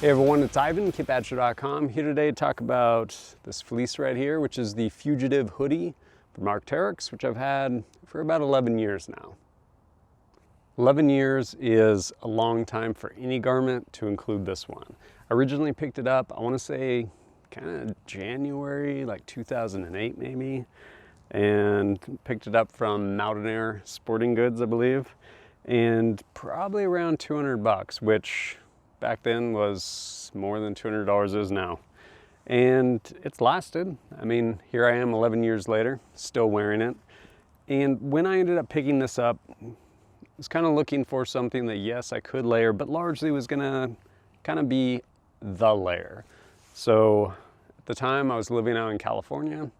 Hey everyone, it's Ivan, KipAtcher.com, here today to talk about this fleece right here, which is the Fugitive Hoody from Arcteryx, which I've had for about 11 years now. 11 years is a long time for any garment, to include this one. I originally picked it up, I want to say kind of January, like 2008 maybe, and picked it up from Mountaineer Sporting Goods, I believe, and probably around 200 bucks, which back then was more than $200 is now. And it's lasted. I mean, here I am 11 years later, still wearing it. And when I ended up picking this up, I was kind of looking for something that, yes, I could layer, but largely was gonna kind of be the layer. So at the time I was living out in California,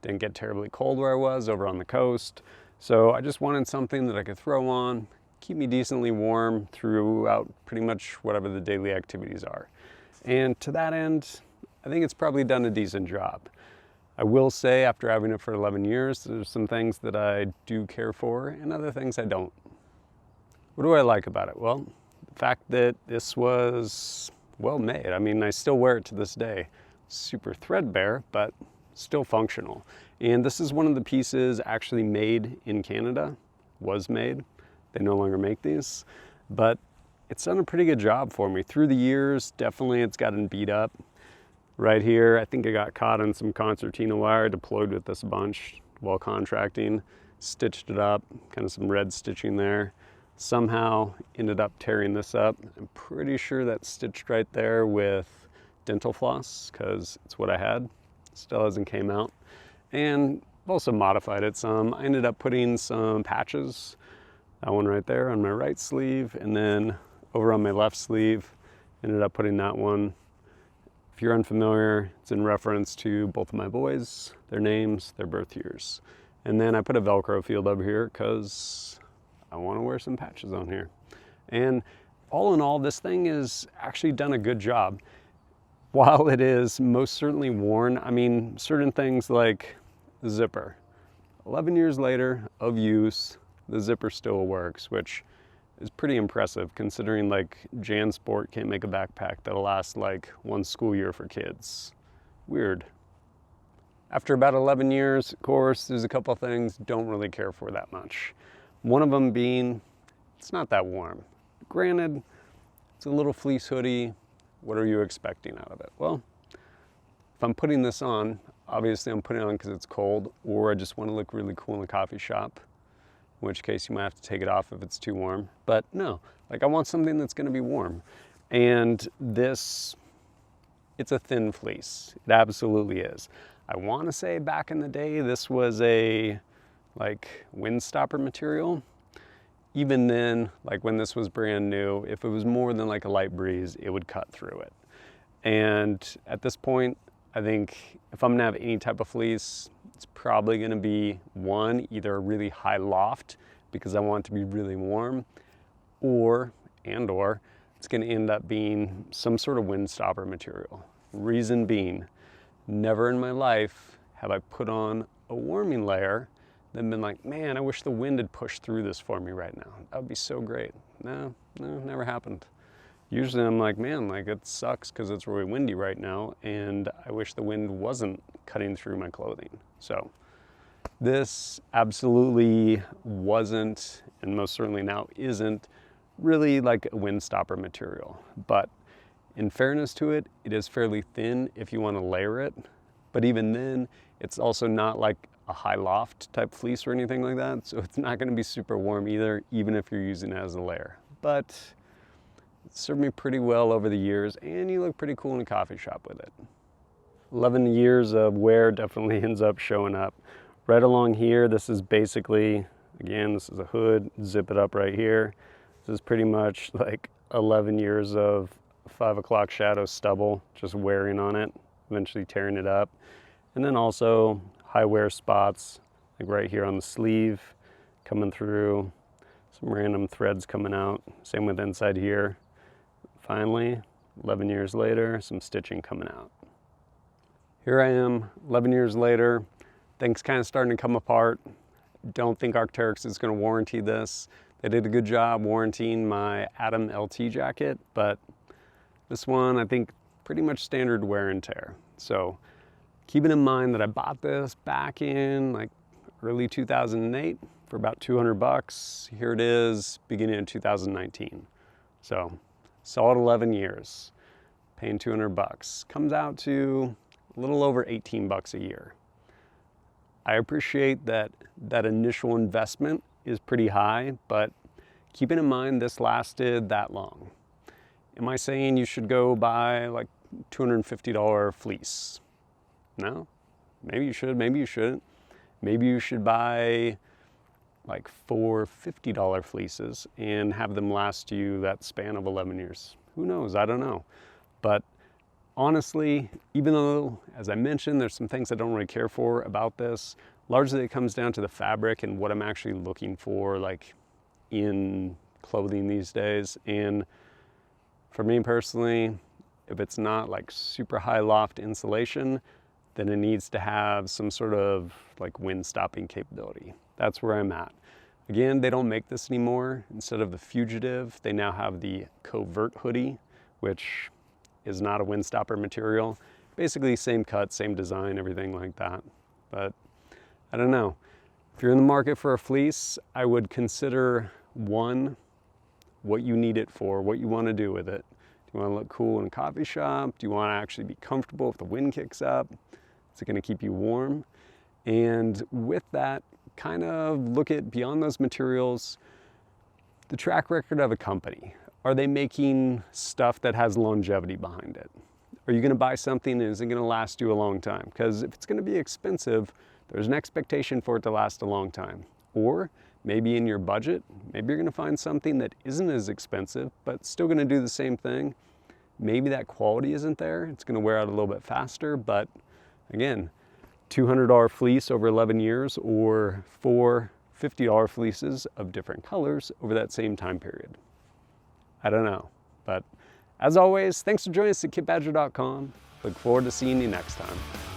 didn't get terribly cold where I was over on the coast. So I just wanted something that I could throw on, keep me decently warm throughout pretty much whatever the daily activities are. And to that end, I think it's probably done a decent job. I will say, after having it for 11 years, there's some things that I do care for and other things I don't. What do I like about it? Well, the fact that this was well made. I mean, I still wear it to this day. Super threadbare, but still functional. And this is one of the pieces actually made in Canada, was made. They no longer make these, but it's done a pretty good job for me. Through the years, definitely it's gotten beat up. Right here, I think I got caught on some concertina wire, deployed with this bunch while contracting, stitched it up, kind of some red stitching there. Somehow ended up tearing this up. I'm pretty sure that's stitched right there with dental floss, because it's what I had. Still hasn't came out. And also modified it some. I ended up putting some patches, that one right there on my right sleeve, and then over on my left sleeve, ended up putting that one. If you're unfamiliar, it's in reference to both of my boys, their names, their birth years. And then I put a Velcro field over here because I want to wear some patches on here. And all in all, this thing has actually done a good job. While it is most certainly worn, I mean, certain things like the zipper. 11 years later of use, the zipper still works, which is pretty impressive considering like JanSport can't make a backpack that'll last like one school year for kids. Weird. After about 11 years, of course, there's a couple of things don't really care for that much. One of them being, it's not that warm. Granted, it's a little fleece hoodie. What are you expecting out of it? Well, if I'm putting this on, obviously I'm putting it on because it's cold, or I just want to look really cool in the coffee shop, in which case you might have to take it off if it's too warm. But no, like I want something that's going to be warm. And this, it's a thin fleece. It absolutely is. I want to say back in the day, this was a like windstopper material. Even then, like when this was brand new, if it was more than like a light breeze, it would cut through it. And at this point, I think if I'm gonna have any type of fleece, it's probably gonna be one, either a really high loft because I want it to be really warm, or it's gonna end up being some sort of windstopper material. Reason being, never in my life have I put on a warming layer then been like, man, I wish the wind had pushed through this for me right now. That would be so great. No, never happened. Usually I'm like, man, like it sucks because it's really windy right now and I wish the wind wasn't cutting through my clothing. So this absolutely wasn't, and most certainly now isn't, really like a windstopper material. But in fairness to it, it is fairly thin if you want to layer it. But even then, it's also not like a high loft type fleece or anything like that. So it's not going to be super warm either, even if you're using it as a layer. But it served me pretty well over the years, and you look pretty cool in a coffee shop with it. 11 years of wear definitely ends up showing up. Right along here, this is basically, again, this is a hood, zip it up right here. This is pretty much like 11 years of 5 o'clock shadow stubble, just wearing on it, eventually tearing it up. And then also high wear spots, like right here on the sleeve, coming through, some random threads coming out. Same with inside here. Finally, 11 years later, some stitching coming out. Here I am, 11 years later, things kind of starting to come apart. Don't think Arcteryx is going to warranty this. They did a good job warranting my Atom LT jacket, but This one, I think, pretty much standard wear and tear. So keeping in mind that I bought this back in like early 2008 for about 200 bucks. Here it is, beginning of 2019. So solid 11 years, paying 200 bucks. Comes out to a little over 18 bucks a year. I appreciate that initial investment is pretty high, but keeping in mind this lasted that long. Am I saying you should go buy like $250 fleece? No, maybe you should, maybe you shouldn't. Maybe you should buy like 4 $50 fleeces and have them last you that span of 11 years. Who knows? I don't know. But honestly, even though, as I mentioned, there's some things I don't really care for about this, largely it comes down to the fabric and what I'm actually looking for, like in clothing these days. And for me personally, if it's not like super high loft insulation, then it needs to have some sort of like wind stopping capability. That's where I'm at. Again, they don't make this anymore. Instead of the Fugitive, they now have the Covert hoodie, which is not a wind stopper material. Basically same cut, same design, everything like that. But I don't know. If you're in the market for a fleece, I would consider, one, what you need it for, what you want to do with it. Do you want to look cool in a coffee shop? Do you want to actually be comfortable if the wind kicks up? Is it going to keep you warm? And with that, kind of look at beyond those materials, the track record of a company. Are they making stuff that has longevity behind it? Are you going to buy something and is it going to last you a long time? Because if it's going to be expensive, there's an expectation for it to last a long time. Or maybe in your budget, maybe you're going to find something that isn't as expensive, but still going to do the same thing. Maybe that quality isn't there. It's going to wear out a little bit faster, but again, $200 fleece over 11 years or 4 $50 fleeces of different colors over that same time period. I don't know, but as always, thanks for joining us at kitbadger.com. Look forward to seeing you next time.